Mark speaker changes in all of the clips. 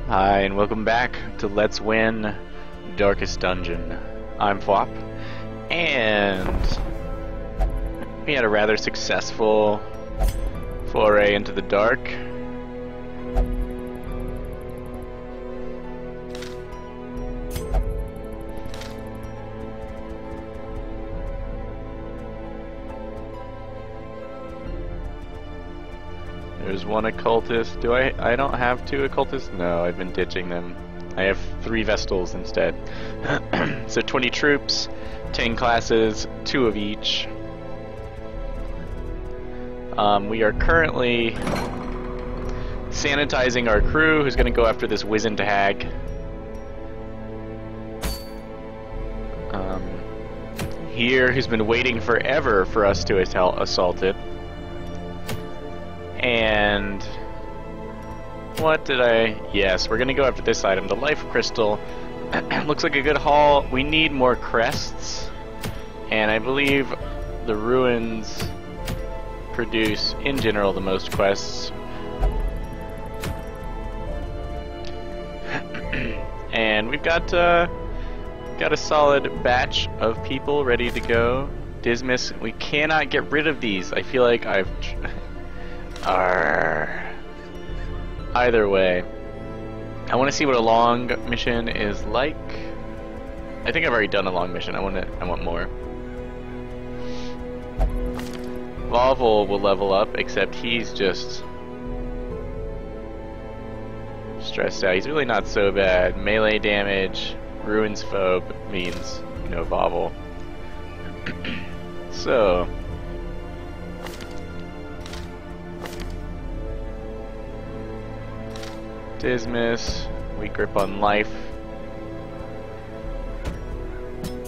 Speaker 1: Hi, and welcome back to Let's Win Darkest Dungeon. I'm Fwop, and we had a rather successful foray into the dark. There's one occultist. I don't have two occultists? No, I've been ditching them. I have 3 Vestals instead. So 20 troops, 10 classes, 2 of each. We are currently sanitizing our crew, who's going to go after this wizened hag. Here, who's been waiting forever for us to assault it. And what did I... Yes, we're gonna go after this item, the life crystal. Looks like a good haul. We need more crests, and I believe the ruins produce, in general, the most quests. And we've got a solid batch of people ready to go. Dismiss, we cannot get rid of these. I feel like I've... Either way, I want to see what a long mission is like. I think I've already done a long mission. I want more. Volval will level up, except he's just stressed out. He's really not so bad. Melee damage, ruins phobe means no Volval. So. Dismiss, we grip on life.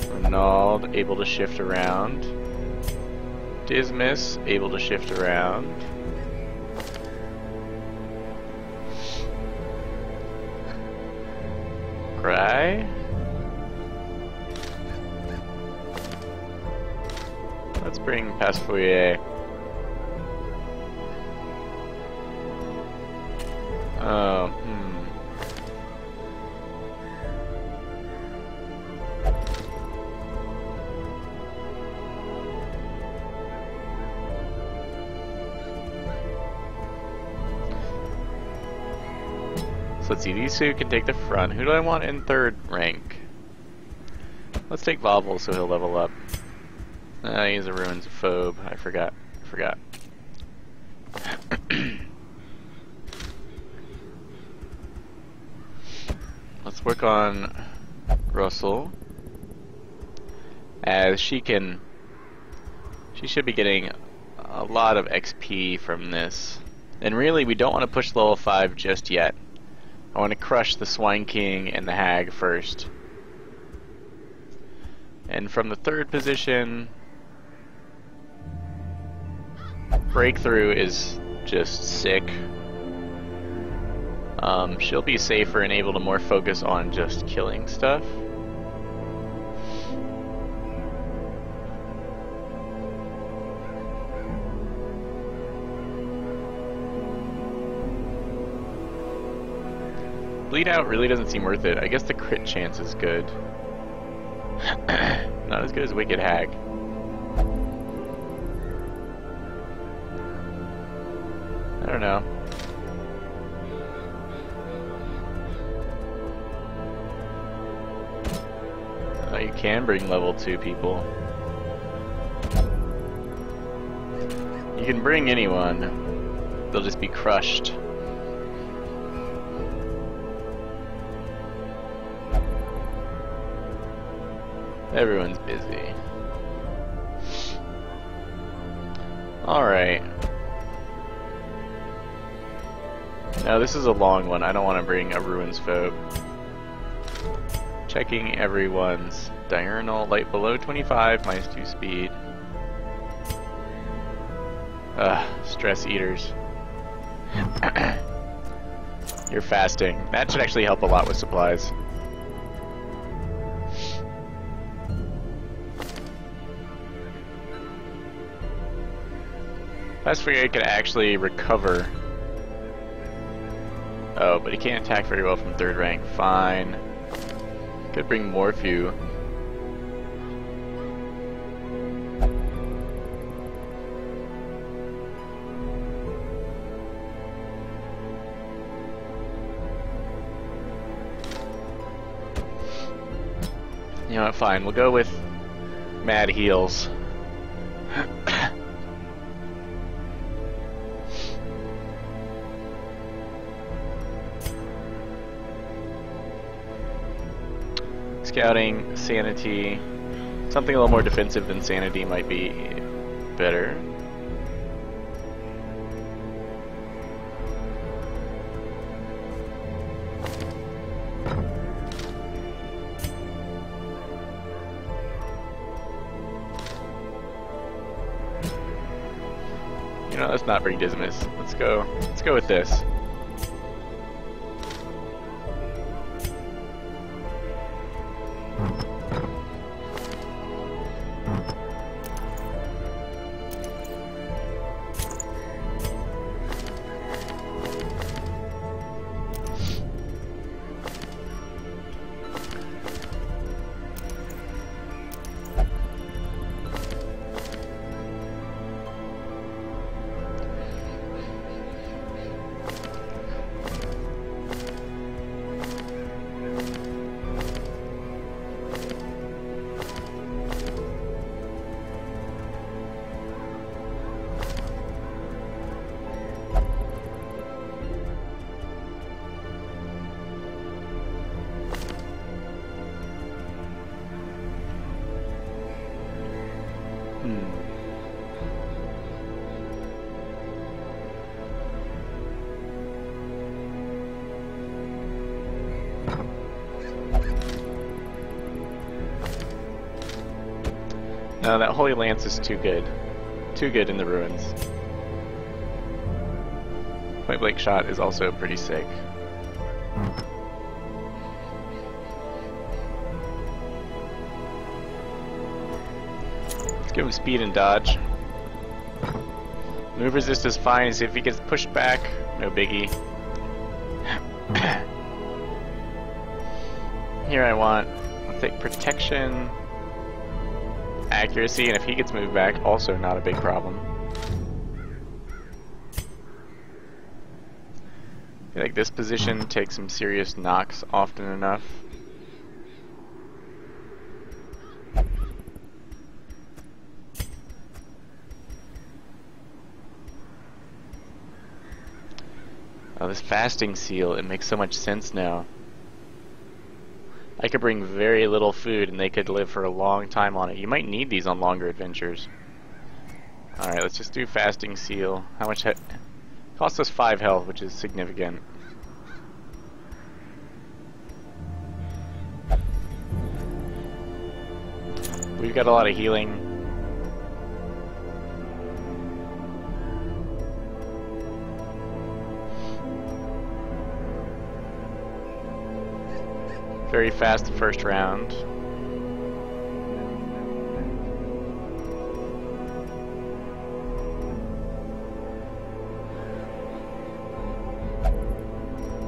Speaker 1: Ronald, able to shift around. Dismiss, able to shift around. Cry. Let's bring Pasfoyer. Oh, So let's see, these two can take the front. Who do I want in 3rd rank? Let's take Volval so he'll level up. He's a ruins phobe. I forgot. Let's work on Russell, as she should be getting a lot of XP from this. And really, we don't want to push level 5 just yet. I want to crush the Swine King and the Hag first. And from the 3rd position, Breakthrough is just sick. She'll be safer and able to more focus on just killing stuff. Bleed out really doesn't seem worth it. I guess the crit chance is good. Not as good as Wicked Hag. I don't know. You can bring level 2 people. You can bring anyone. They'll just be crushed. Everyone's busy. Alright. Now this is a long one. I don't want to bring a ruins phobe. Checking everyone's diurnal light below 25, -2 speed. Stress eaters. You're fasting. That should actually help a lot with supplies. Pasfoyer can actually recover Oh, but he can't attack very well from 3rd rank. Fine. Could bring Morphew. You know what, fine, we'll go with Mad Heals. Scouting, Sanity, something a little more defensive than Sanity might be better. You know, let's not bring Dismas. Let's go with this. No, that Holy Lance is too good. Too good in the ruins. Point blank shot is also pretty sick. Let's give him speed and dodge. Move resist is fine, see if he gets pushed back, no biggie. Here I want, I'll take protection, accuracy, and if he gets moved back, also not a big problem. I feel like this position takes some serious knocks often enough. Oh, this fasting seal, it makes so much sense now. I could bring very little food and they could live for a long time on it. You might need these on longer adventures. Alright, let's just do fasting seal. How much costs us 5 health, which is significant. We've got a lot of healing. Very fast first round.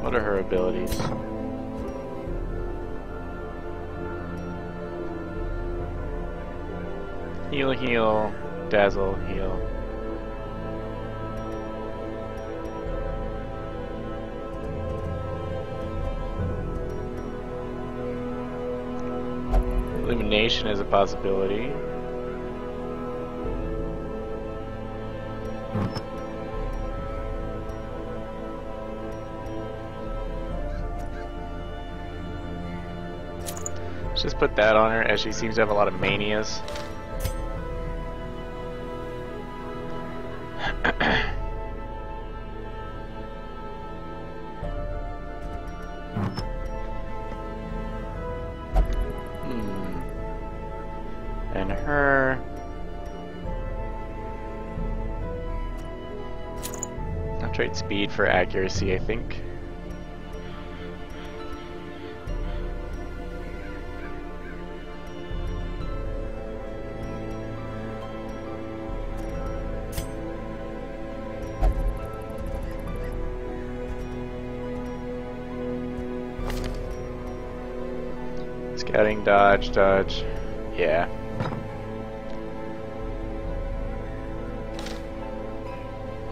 Speaker 1: What are her abilities? Heal, heal, dazzle, heal. Illumination is a possibility. Let's just put that on her, as she seems to have a lot of manias. And her. I'll trade speed for accuracy, I think. Scouting, dodge, dodge. Yeah.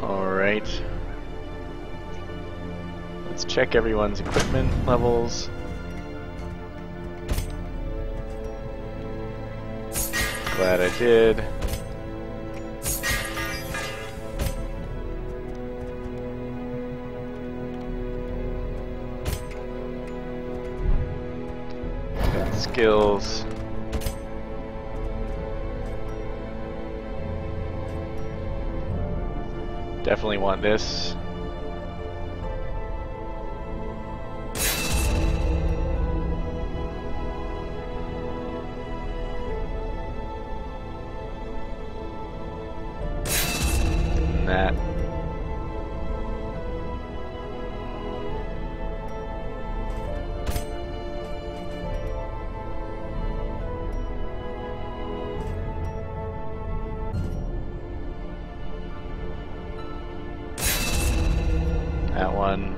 Speaker 1: Alright. Let's check everyone's equipment levels. Glad I did. Got skills. Definitely want this. And that. That one.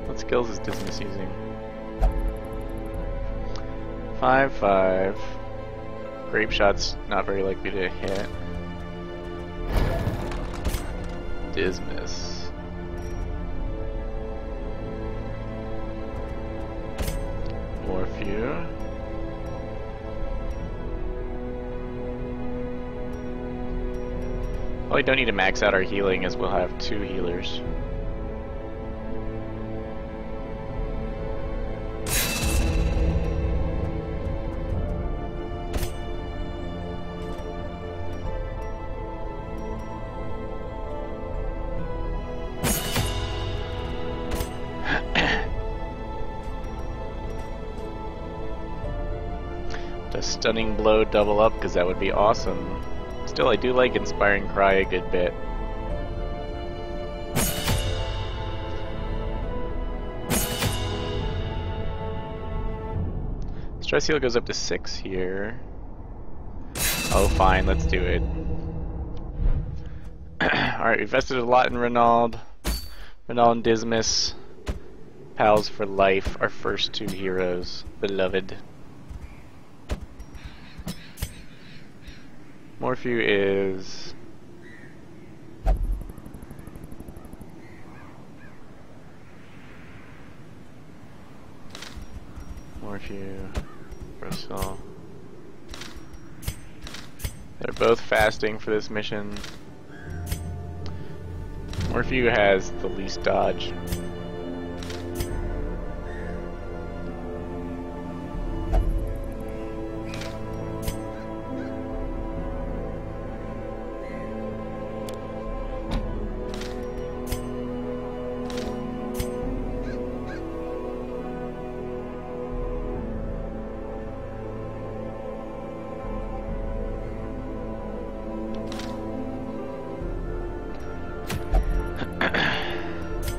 Speaker 1: What skills is Dismas using? 5/5. Grape shot's not very likely to hit. Dismas. Few. Well, we don't need to max out our healing as we'll have 2 healers. A stunning blow double up, because that would be awesome. Still, I do like Inspiring Cry a good bit. Stress heal goes up to 6 here. Oh fine, let's do it. Alright, we invested a lot in Renaud. Renaud and Dismas. Pals for life, our first 2 heroes. Beloved. Morphew is... Morphew, Russell. They're both fasting for this mission. Morphew has the least dodge.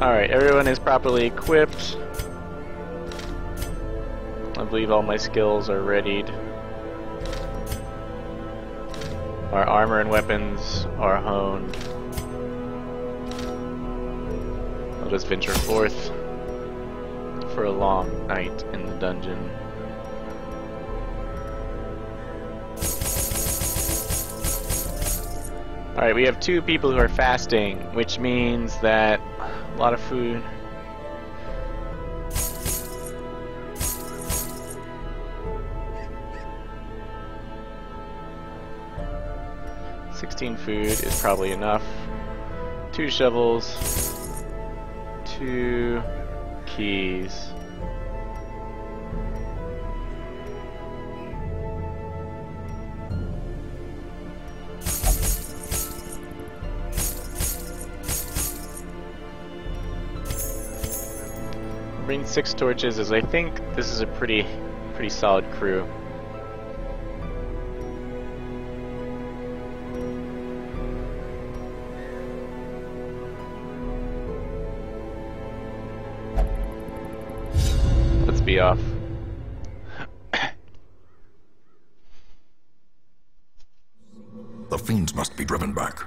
Speaker 1: Alright, everyone is properly equipped. I believe all my skills are readied. Our armor and weapons are honed. I'll just venture forth for a long night in the dungeon. Alright, we have 2 people who are fasting, which means that a lot of food. $16 food is probably enough. 2 shovels, 2 keys. Bring 6 torches, as I think this is a pretty solid crew. Let's be off.
Speaker 2: The fiends must be driven back.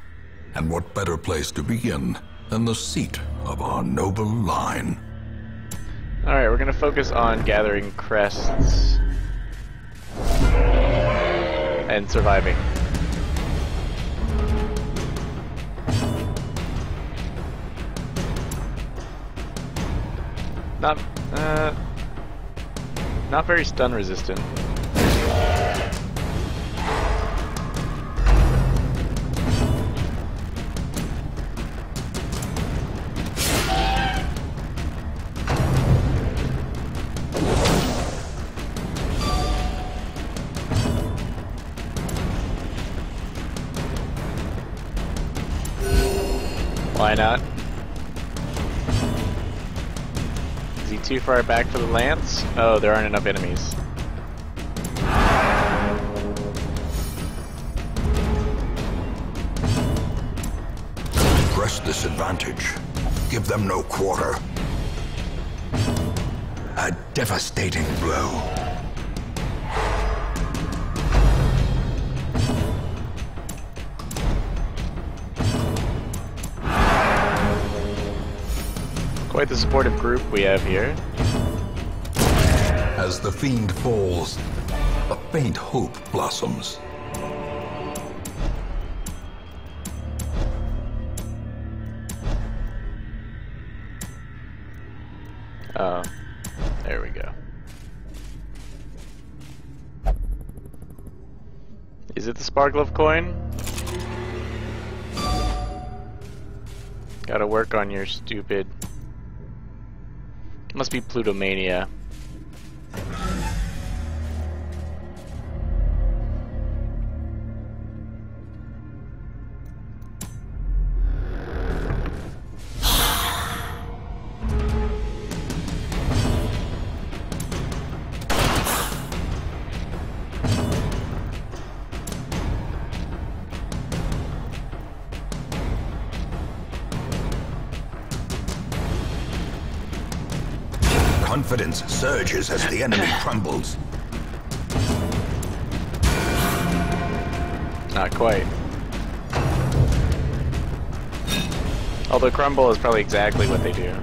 Speaker 2: And what better place to begin than the seat of our noble line?
Speaker 1: Alright, we're gonna focus on gathering crests and surviving. Not very stun resistant. Why not? Is he too far back for the lance? Oh, there aren't enough enemies.
Speaker 2: Press this advantage. Give them no quarter. A devastating blow.
Speaker 1: Quite the supportive group we have here.
Speaker 2: As the fiend falls, a faint hope blossoms.
Speaker 1: Oh, there we go. Is it the Sparglove coin? Gotta work on your stupid... Must be Plutomania.
Speaker 2: Confidence surges as the enemy crumbles.
Speaker 1: Not quite. Although crumble is probably exactly what they do.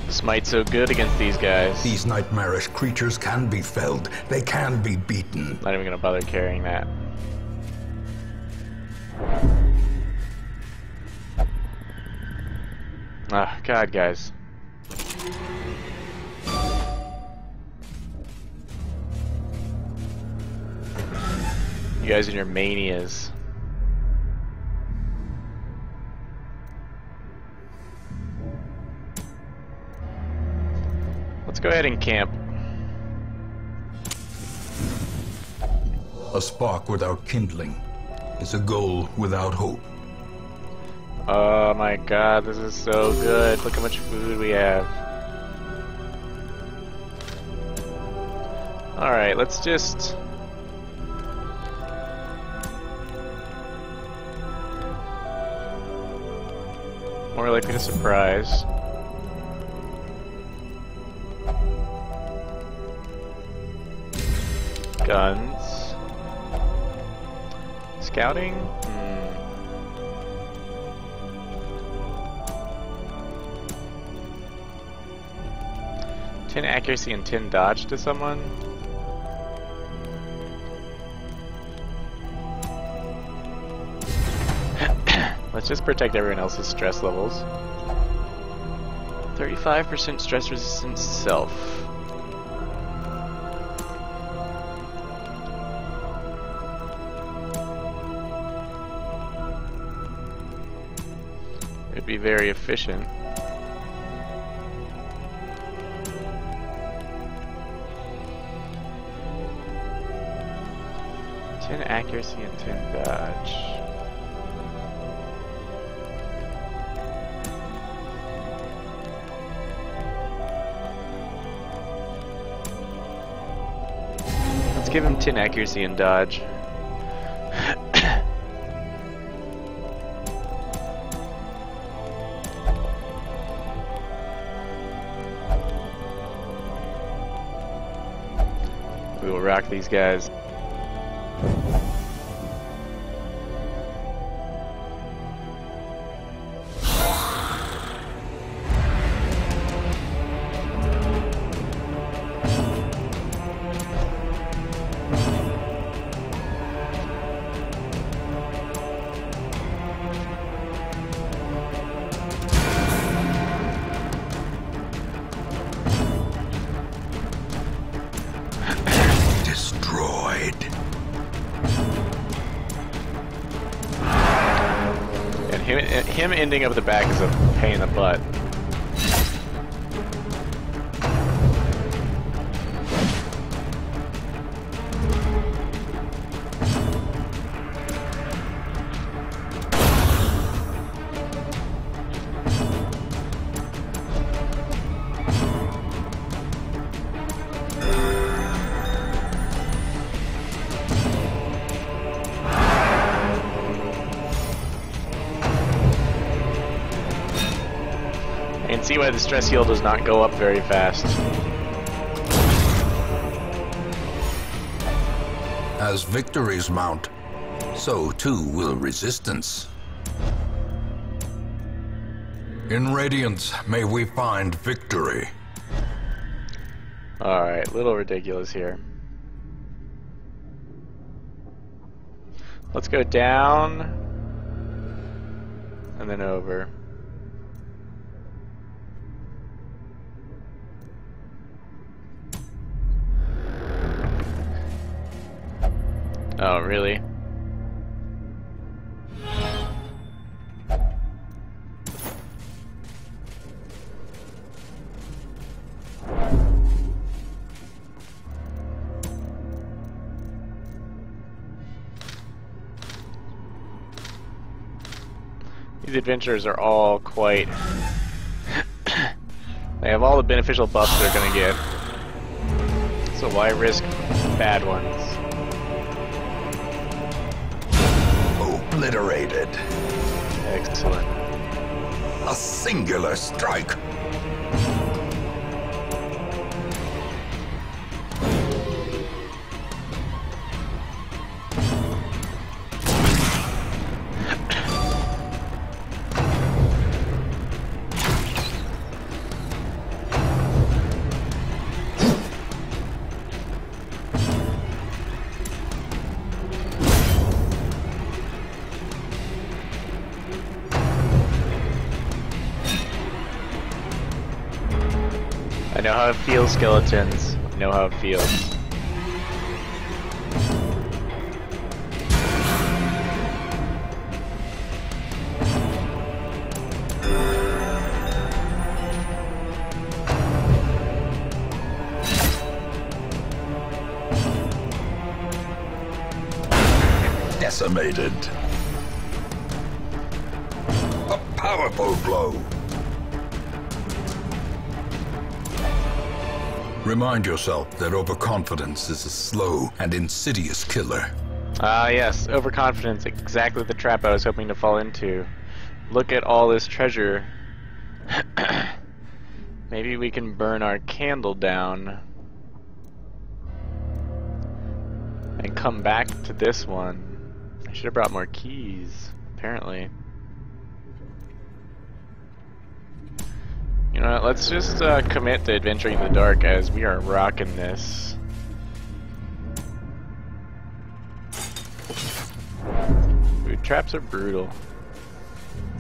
Speaker 1: Smite's so good against these guys.
Speaker 2: These nightmarish creatures can be felled. They can be beaten.
Speaker 1: Not even gonna bother carrying that. Ah, God, guys. You guys and your manias. Let's go ahead and camp.
Speaker 2: A spark without kindling is a goal without hope.
Speaker 1: Oh my God, this is so good. Look how much food we have. Alright, let's just... More likely to surprise. Guns. Scouting? 10 accuracy and 10 dodge to someone? Let's just protect everyone else's stress levels. 35% stress resistance self. It'd be very efficient. Accuracy and 10 dodge. give him 10 accuracy and dodge. We will rock these guys. Him ending up at the back is a pain in the butt. I can see why the stress heal does not go up very fast.
Speaker 2: As victories mount, so too will resistance. In Radiance, may we find victory.
Speaker 1: Alright, little ridiculous here. Let's go down and then over. Oh, really? These adventurers are all quite... They have all the beneficial buffs they're gonna get. So why risk bad ones?
Speaker 2: Obliterated.
Speaker 1: Excellent.
Speaker 2: A singular strike.
Speaker 1: I know how it feels, skeletons. I know how it feels.
Speaker 2: Decimated. A powerful blow. Remind yourself that overconfidence is a slow and insidious killer.
Speaker 1: Ah, yes, overconfidence, exactly the trap I was hoping to fall into. Look at all this treasure. Maybe we can burn our candle down and come back to this one. I should have brought more keys, apparently. You know what, let's just commit to adventuring in the dark as we are rocking this. Food traps are brutal.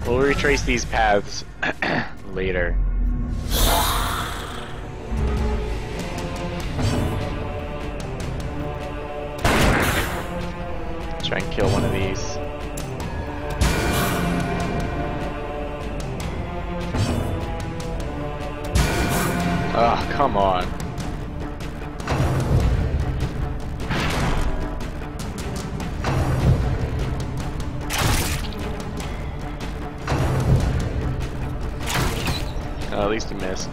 Speaker 1: We'll retrace these paths later. Let's try and kill one of these. Oh, come on. Oh, at least he missed.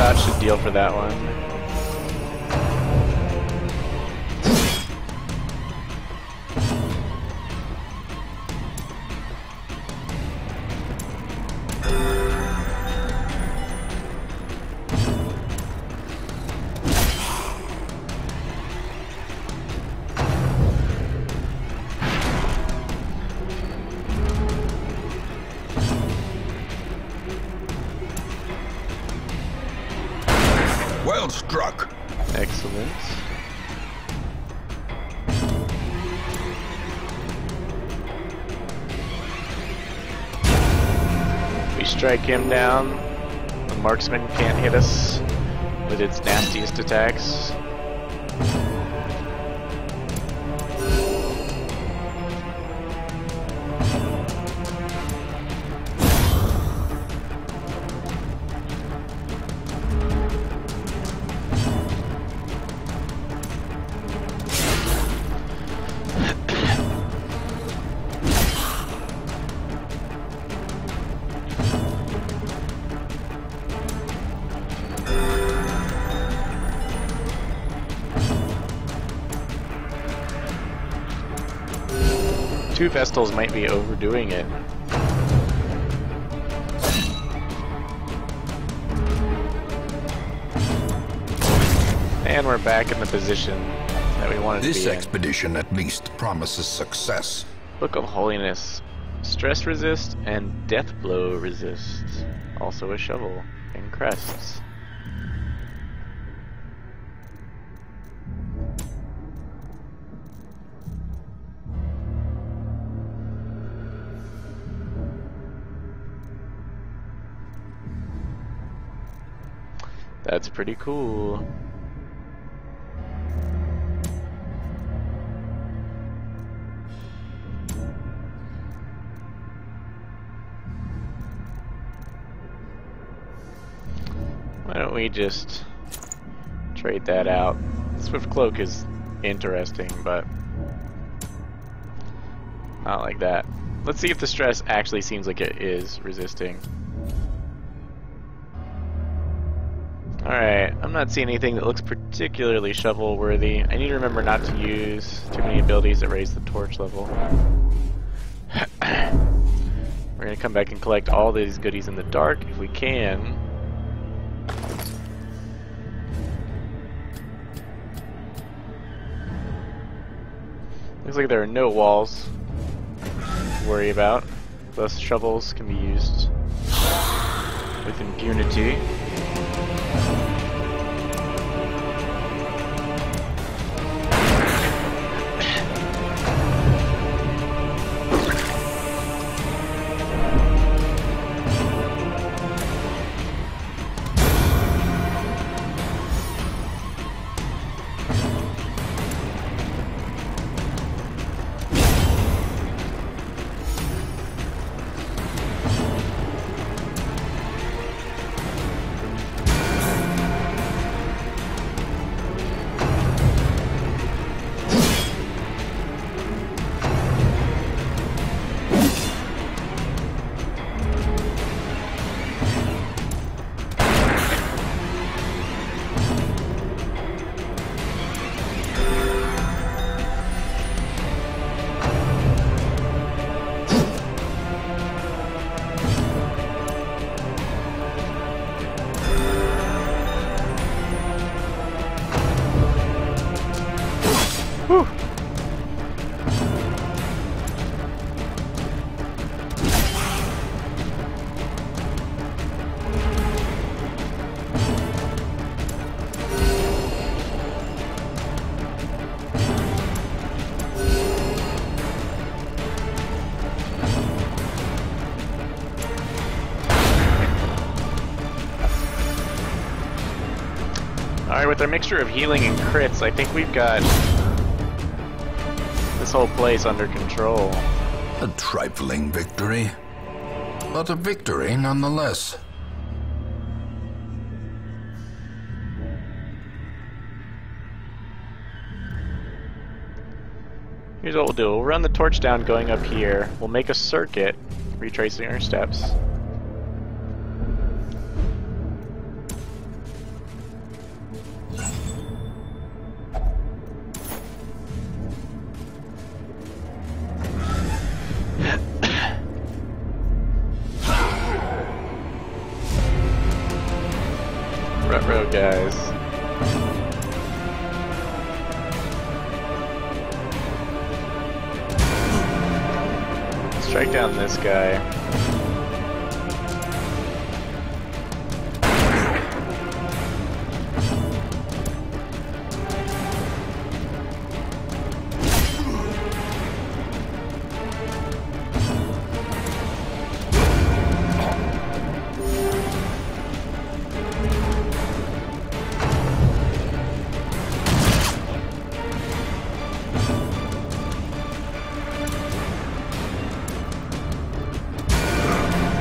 Speaker 1: about should deal for that one.
Speaker 2: Well struck.
Speaker 1: Excellent. We strike him down. The marksman can't hit us with its nastiest attacks. Two Vestals might be overdoing it. And we're back in the position that we wanted to be in.
Speaker 2: This expedition at least promises success.
Speaker 1: Book of Holiness. Stress resist and death blow resist. Also a shovel and crests. That's pretty cool. Why don't we just trade that out? Swift Cloak is interesting, but not like that. Let's see if the stress actually seems like it is resisting. Alright, I'm not seeing anything that looks particularly shovel-worthy. I need to remember not to use too many abilities that raise the torch level. We're gonna come back and collect all these goodies in the dark if we can. Looks like there are no walls to worry about. Thus shovels can be used with impunity. Whew. Alright, with our mixture of healing and crits, I think we've got this whole place under control.
Speaker 2: A trifling victory, but a victory nonetheless.
Speaker 1: Here's what we'll do. We'll run the torch down going up here. We'll make a circuit, retracing our steps. strike down this guy.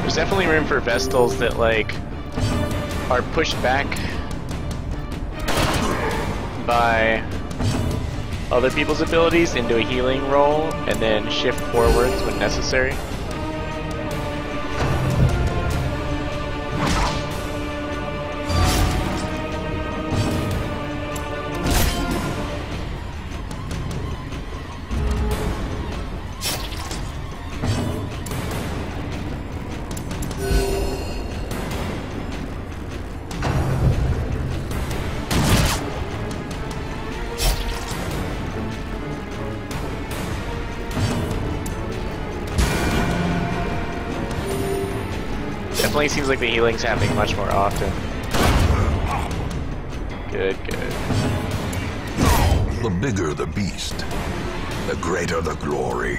Speaker 1: There's definitely room for Vestals that, like, are pushed back by other people's abilities into a healing roll and then shift forwards when necessary. Definitely seems like the healing's happening much more often. Good, good.
Speaker 2: The bigger the beast, the greater the glory.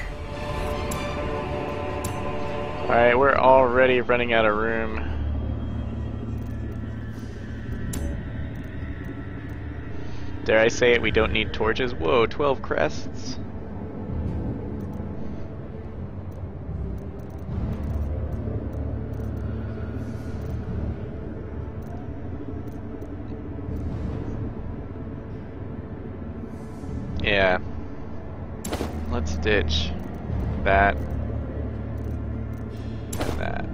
Speaker 1: Alright, we're already running out of room. Dare I say it, we don't need torches? Whoa, 12 crests? Yeah. Let's ditch that and that.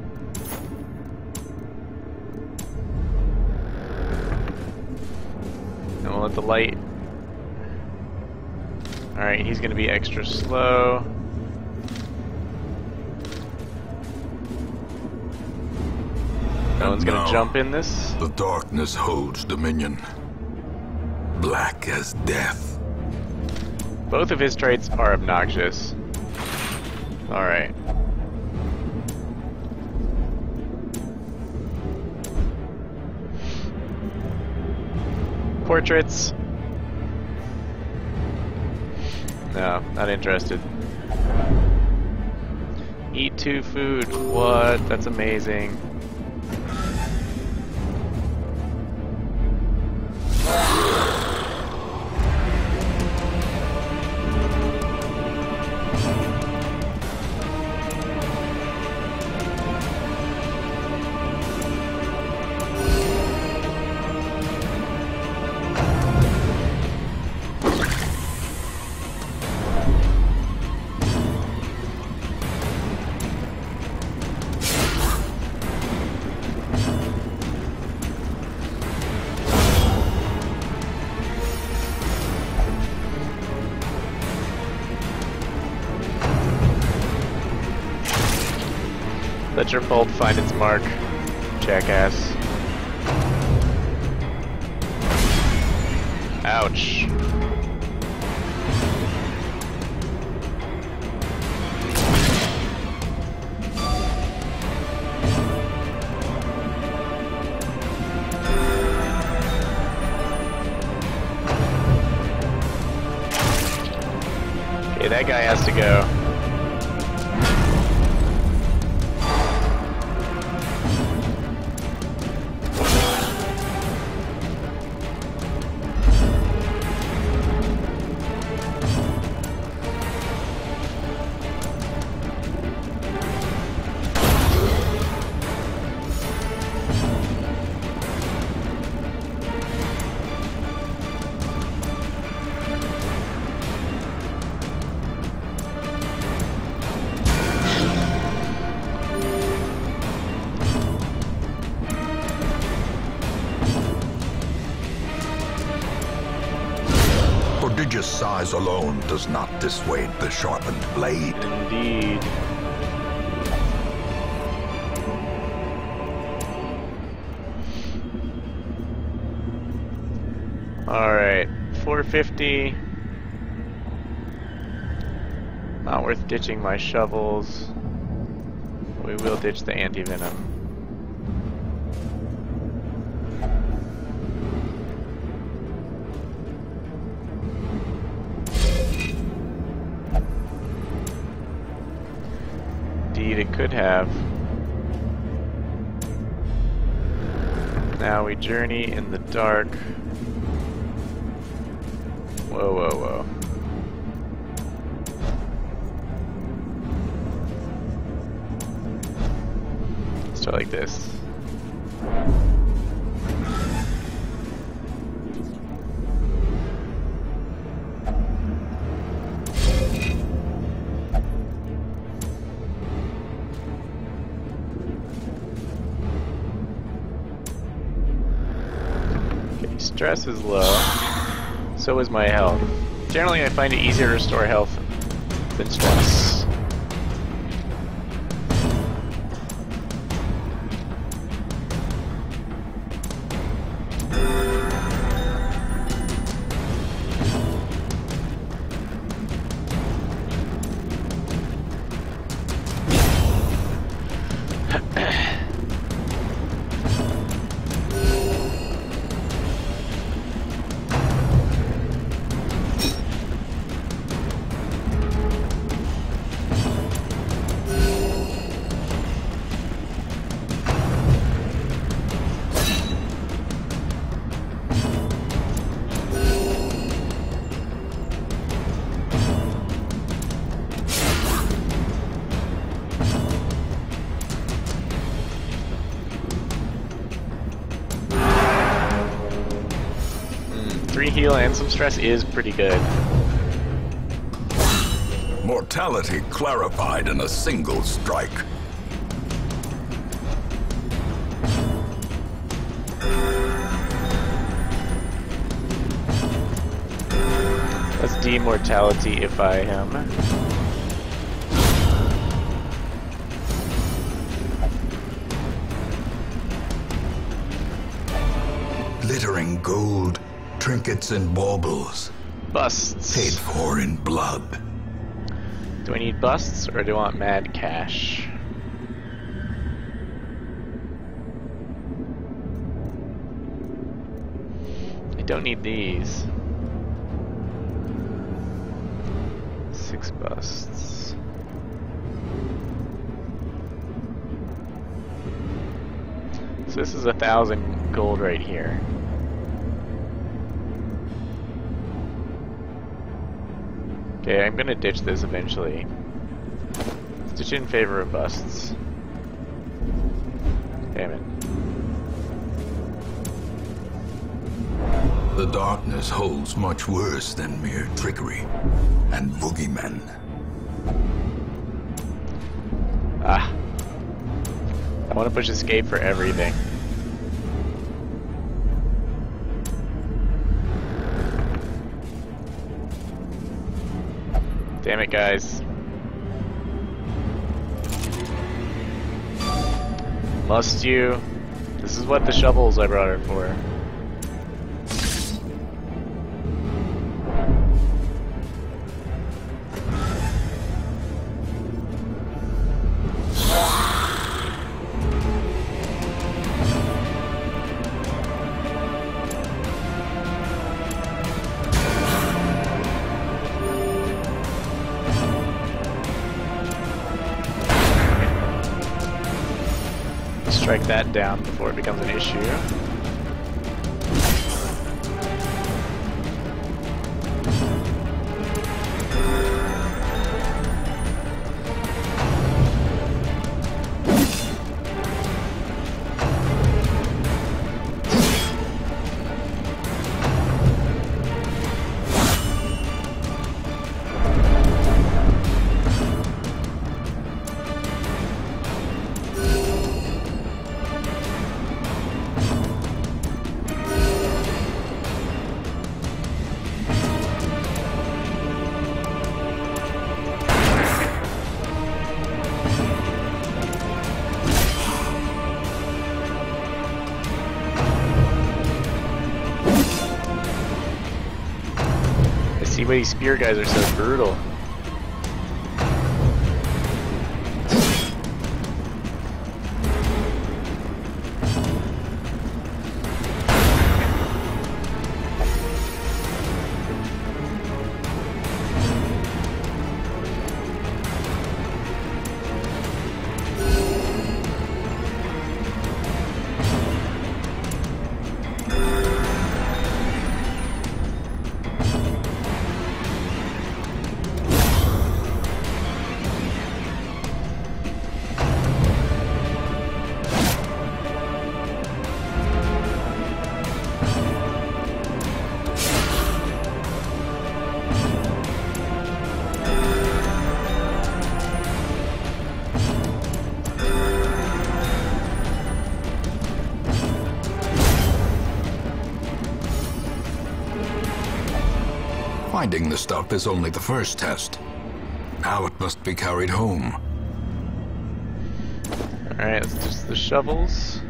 Speaker 1: And we'll let the light... Alright, he's gonna be extra slow. No one's gonna jump in this.
Speaker 2: The darkness holds dominion. Black as death.
Speaker 1: Both of his traits are obnoxious. Alright. Portraits. No, not interested. Eat 2 food. What? That's amazing. Let your bolt find its mark, jackass. Ouch. Okay, that guy has to go.
Speaker 2: Prodigious size alone does not dissuade the sharpened blade.
Speaker 1: Indeed. Alright, 450. Not worth ditching my shovels. We will ditch the anti-venom. Indeed, it could have. Now we journey in the dark. Whoa, whoa, whoa. Let's try like this. Okay, stress is low. So is my health. Generally, I find it easier to restore health than stress. Heal and some stress is pretty good.
Speaker 2: Mortality clarified in a single strike.
Speaker 1: Let's demortality-ify him.
Speaker 2: Glittering gold, trinkets and baubles.
Speaker 1: Busts.
Speaker 2: Paid for in blood.
Speaker 1: Do I need busts or do I want mad cash? I don't need these. 6 busts. So this is 1,000 gold right here. Okay, I'm gonna ditch this eventually. Ditch in favor of busts. Damn it.
Speaker 2: The darkness holds much worse than mere trickery and boogeymen.
Speaker 1: Ah. I want to push escape for everything. Damn it, guys. Must you? This is what the shovels I brought her for. Strike that down before it becomes an issue. See why these spear guys are so brutal.
Speaker 2: Finding the stuff is only the first test. Now it must be carried home.
Speaker 1: Alright, it's just the shovels.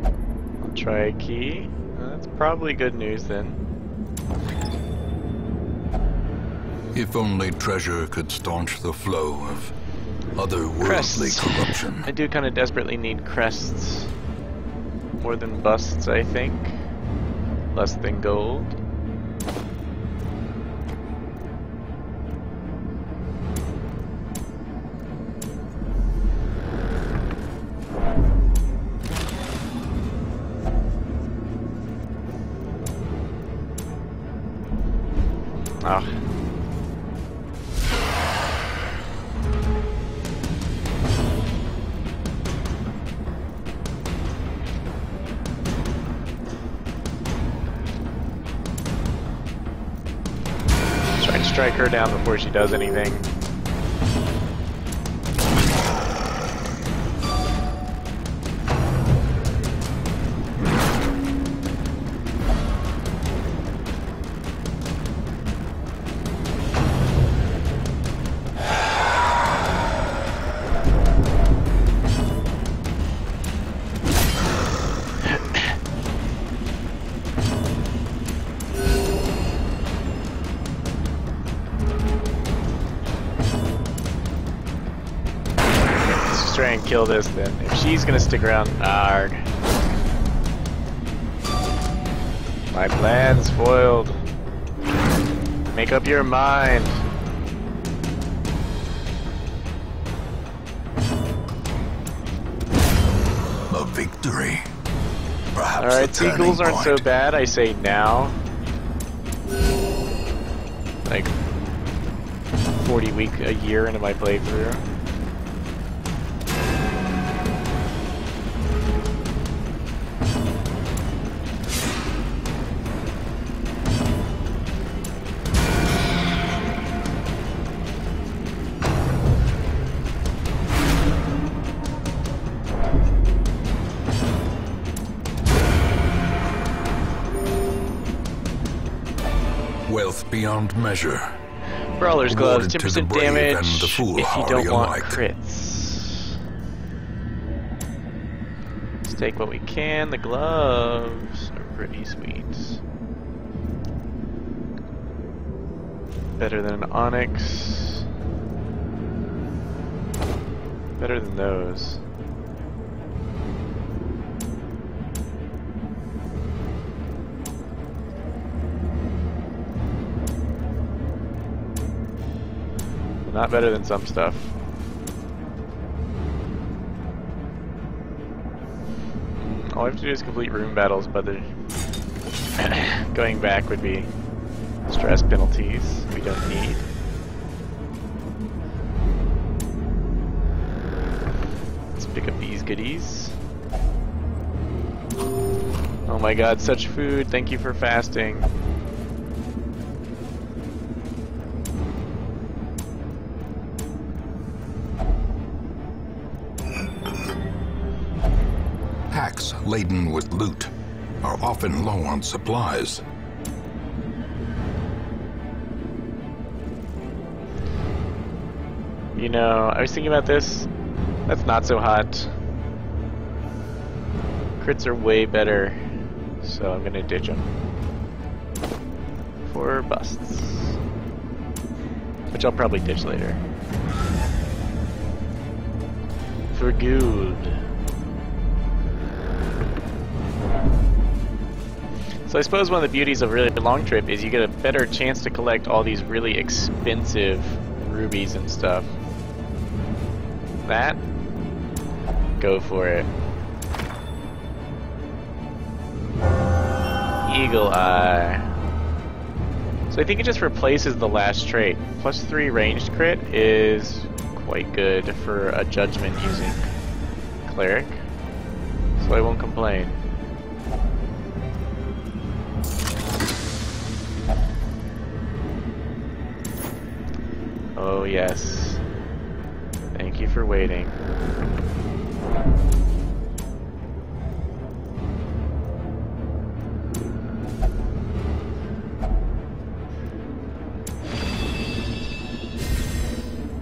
Speaker 1: I'll try a key. That's probably good news then.
Speaker 2: If only treasure could staunch the flow of otherworldly corruption.
Speaker 1: I do kind of desperately need crests. More than busts, I think. Less than gold. Ah. Try and strike her down before she does anything. Try and kill this then. If she's gonna stick around, arg. My plan's foiled. Make up your mind.
Speaker 2: A victory. Perhaps
Speaker 1: Alright,
Speaker 2: a turning
Speaker 1: seagulls aren't so
Speaker 2: point.
Speaker 1: bad, I say now. Like 40 week a year into my playthrough.
Speaker 2: Wealth beyond measure.
Speaker 1: Brawler's gloves,
Speaker 2: Awarded to the
Speaker 1: 10%
Speaker 2: brave
Speaker 1: damage
Speaker 2: and the
Speaker 1: if you
Speaker 2: foolhardy
Speaker 1: don't want
Speaker 2: alike.
Speaker 1: crits. Let's take what we can. The gloves are pretty sweet. Better than an onyx. Better than those. Not better than some stuff. All I have to do is complete room battles, but going back would be stress penalties we don't need. Let's pick up these goodies. Oh my god, such food. Thank you for fasting.
Speaker 2: Packs laden with loot are often low on supplies.
Speaker 1: You know, I was thinking about this. That's not so hot. Crits are way better, so I'm gonna ditch them for busts, which I'll probably ditch later. For good. So I suppose one of the beauties of a really long trip is you get a better chance to collect all these really expensive rubies and stuff. That? Go for it. Eagle Eye. So I think it just replaces the last trait. +3 ranged crit is quite good for a judgment using cleric. So I won't complain. Oh yes. Thank you for waiting.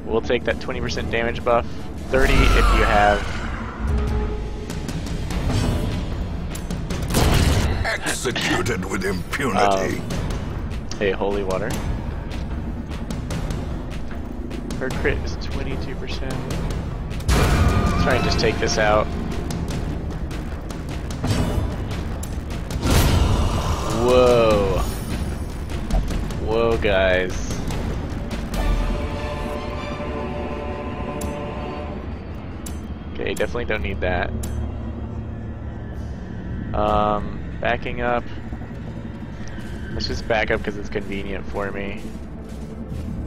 Speaker 1: We'll take that 20% damage buff. 30 if you have...
Speaker 2: Executed with impunity.
Speaker 1: Hey, holy water. Her crit is 22%. Let's try and just take this out. Whoa. Whoa, guys. Okay, definitely don't need that. Backing up. Let's just back up because it's convenient for me.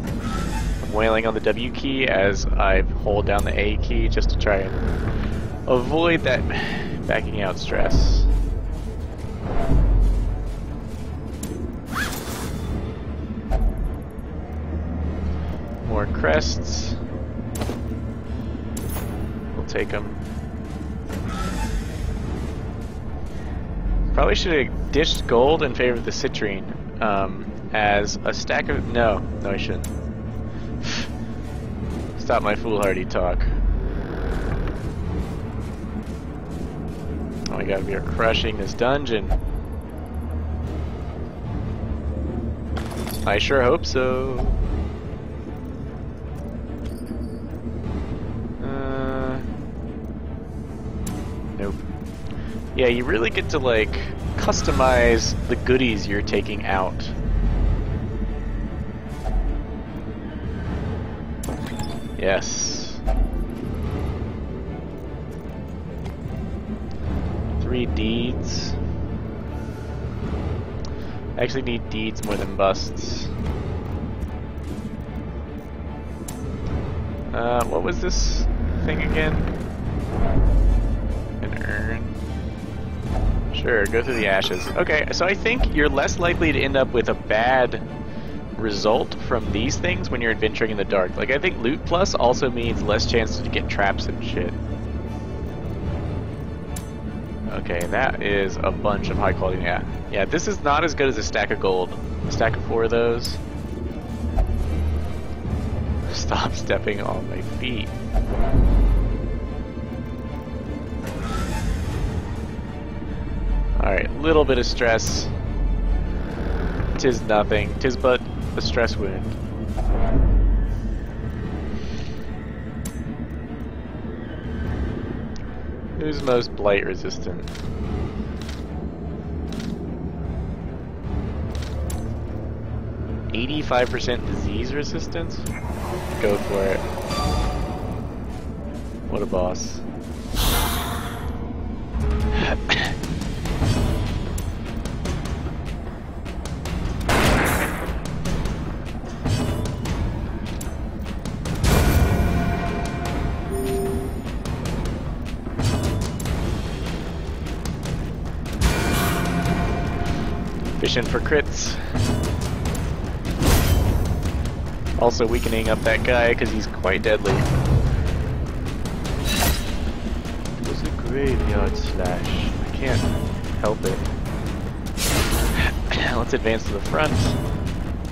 Speaker 1: I'm wailing on the W key as I hold down the A key just to try and avoid that backing out stress. More crests. We'll take them. Probably should have ditched gold in favor of the citrine as a stack of... No, I shouldn't. Stop my foolhardy talk. Oh my god, we are crushing this dungeon. I sure hope so. Nope. Yeah, you really get to, like, customize the goodies you're taking out. Yes. 3 deeds. I actually need deeds more than busts. What was this thing again? An urn. Sure, go through the ashes. Okay, so I think you're less likely to end up with a bad result from these things when you're adventuring in the dark. Like, I think loot plus also means less chance to get traps and shit. Okay, that is a bunch of high quality. Yeah, this is not as good as a stack of gold. A stack of 4 of those. Stop stepping on my feet. Alright, little bit of stress. 'Tis nothing. 'Tis but a stress wound. Who's most blight resistant? %85 disease resistance? Go for it. What a boss. Fishing for crits. Also weakening up that guy because he's quite deadly. It was a graveyard slash. I can't help it. Let's advance to the front,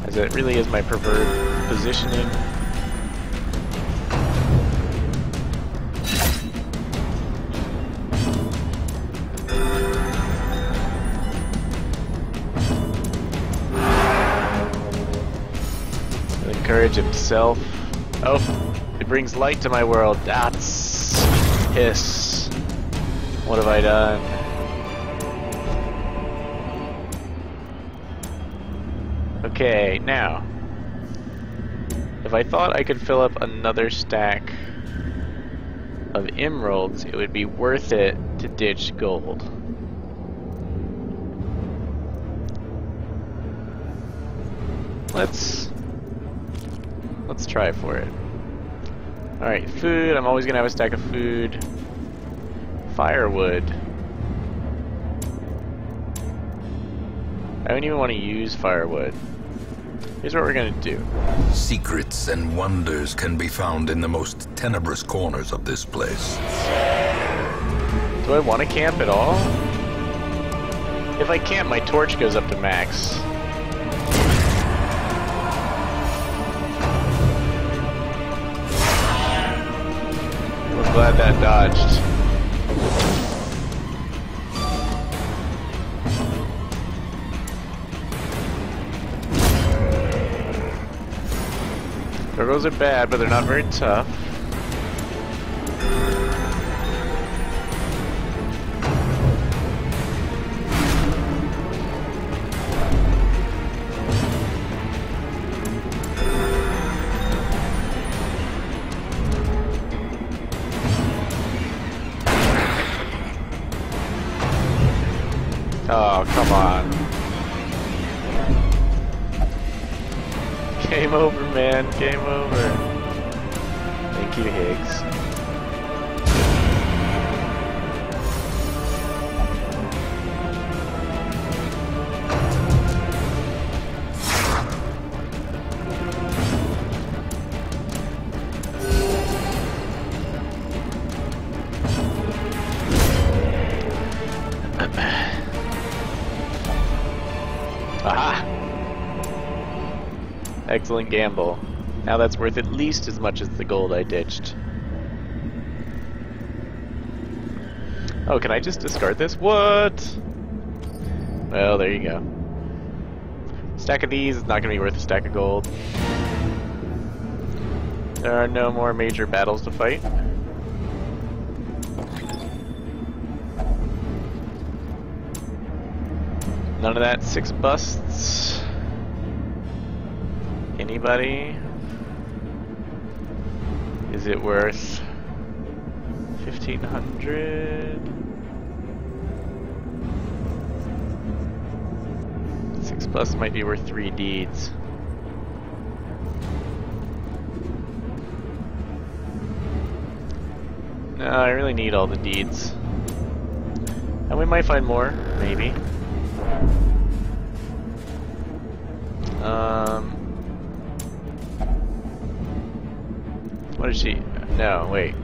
Speaker 1: as it really is my preferred positioning. Encourage himself. Oh, it brings light to my world. That's hiss. What have I done? Okay, now, if I thought I could fill up another stack of emeralds, it would be worth it to ditch gold. Let's try for it. Alright, food. I'm always gonna have a stack of food. Firewood. I don't even want to use firewood. Here's what we're gonna do.
Speaker 2: Secrets and wonders can be found in the most tenebrous corners of this place.
Speaker 1: Do I want to camp at all? If I camp, my torch goes up to max. glad that dodged. Gargoyles are bad, but they're not very tough. Oh, come on. Game over, man. Game over. Thank you, Higgs. Aha! Excellent gamble. Now that's worth at least as much as the gold I ditched. Oh, can I just discard this? What? Well, there you go. Stack of these is not going to be worth a stack of gold. There are no more major battles to fight. None of that 6 busts. Anybody? Is it worth 1,500? 6 busts might be worth 3 deeds. No, I really need all the deeds. And we might find more, maybe. What is she? No, wait.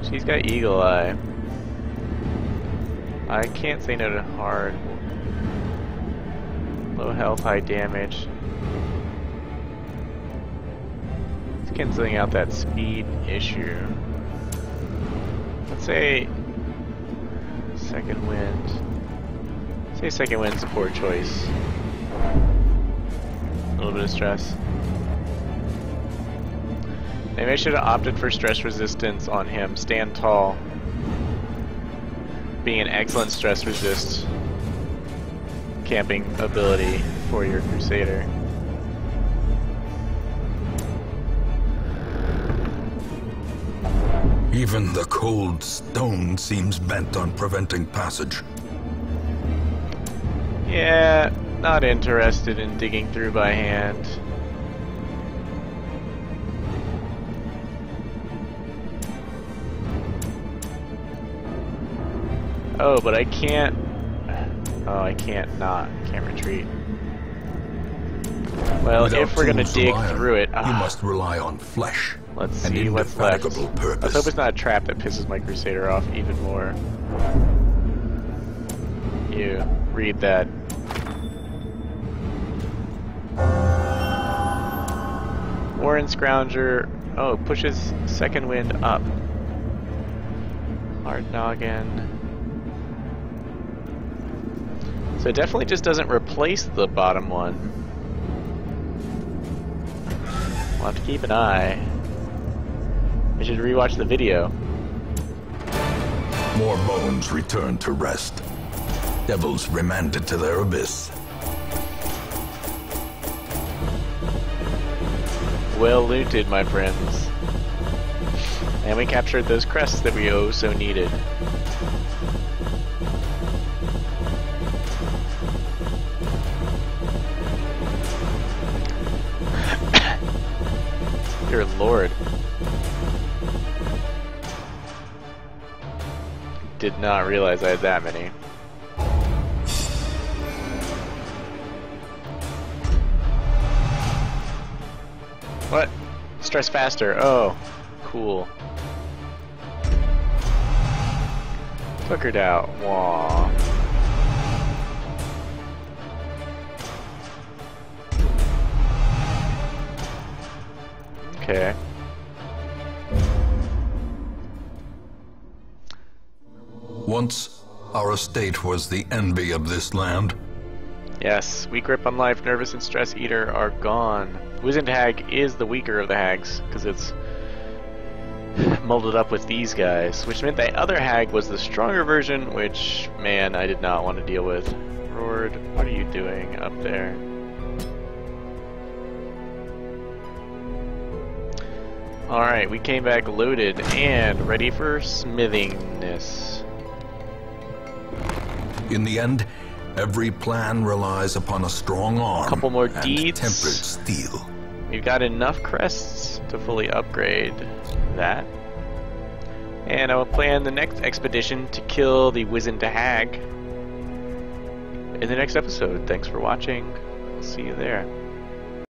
Speaker 1: She's got eagle eye. I can't say no to hard. Low health, high damage. It's canceling out that speed issue. Let's say second wind. Say second wind's a poor choice. A little bit of stress. Maybe I should have opted for stress resistance on him. Stand tall. Being an excellent stress resist camping ability for your Crusader.
Speaker 2: Even the cold stone seems bent on preventing passage.
Speaker 1: Yeah, not interested in digging through by hand. Oh, but I can't... Oh, I can't not. Can't retreat. Well,
Speaker 2: Without
Speaker 1: if we're gonna
Speaker 2: tools
Speaker 1: dig
Speaker 2: of iron,
Speaker 1: through it...
Speaker 2: you must rely on flesh.
Speaker 1: Let's see what's left. Let's hope it's not a trap that pisses my Crusader off even more. You, read that. Warren Scrounger... Oh, pushes second wind up. Hard noggin. So it definitely just doesn't replace the bottom one. We'll have to keep an eye. I should rewatch the video.
Speaker 2: More bones return to rest. Devils remanded to their abyss.
Speaker 1: Well looted, my friends. And we captured those crests that we oh so needed. Dear Lord. Did not realize I had that many. What? Stress faster. Oh, cool. Tuckered out. Wah. Okay.
Speaker 2: Once, our estate was the envy of this land.
Speaker 1: Yes, weak grip on life, nervous and stress eater are gone. Wizened hag is the weaker of the hags, because it's molded up with these guys, which meant that other hag was the stronger version, which, man, I did not want to deal with. Roard, what are you doing up there? Alright, we came back loaded and ready for smithingness.
Speaker 2: In the end, every plan relies upon a strong arm
Speaker 1: Couple more
Speaker 2: and
Speaker 1: deeds.
Speaker 2: tempered steel.
Speaker 1: We've got enough crests to fully upgrade that. And I will plan the next expedition to kill the wizened hag in the next episode. Thanks for watching. See you there.